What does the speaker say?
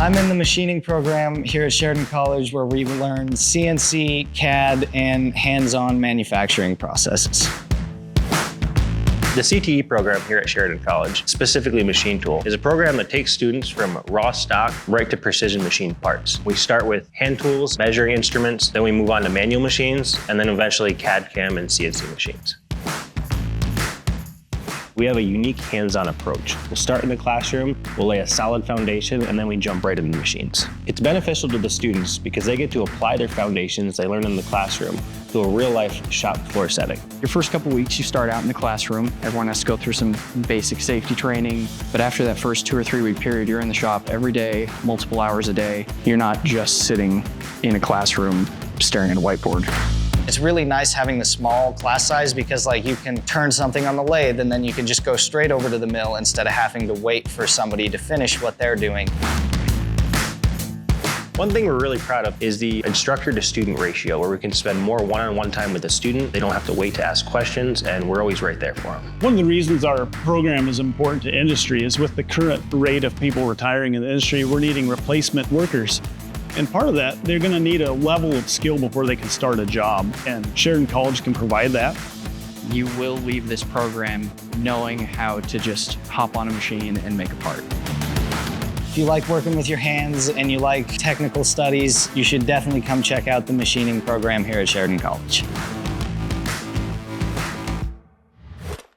I'm in the machining program here at Sheridan College where we learn CNC, CAD, and hands-on manufacturing processes. The CTE program here at Sheridan College, specifically Machine Tool, is a program that takes students from raw stock right to precision machine parts. We start with hand tools, measuring instruments, then we move on to manual machines, and then eventually CAD, CAM, and CNC machines. We have a unique hands-on approach. We'll start in the classroom, we'll lay a solid foundation, and then we jump right into machines. It's beneficial to the students because they get to apply their foundations they learn in the classroom to a real-life shop floor setting. Your first couple weeks, you start out in the classroom. Everyone has to go through some basic safety training. But after that first 2 or 3 week period, you're in the shop every day, multiple hours a day. You're not just sitting in a classroom staring at a whiteboard. It's really nice having the small class size because you can turn something on the lathe and then you can just go straight over to the mill instead of having to wait for somebody to finish what they're doing. One thing we're really proud of is the instructor to student ratio, where we can spend more one-on-one time with the student. They don't have to wait to ask questions, and we're always right there for them. One of the reasons our program is important to industry is with the current rate of people retiring in the industry, we're needing replacement workers. And part of that, they're going to need a level of skill before they can start a job, and Sheridan College can provide that. You will leave this program knowing how to just hop on a machine and make a part. If you like working with your hands and you like technical studies, you should definitely come check out the machining program here at Sheridan College.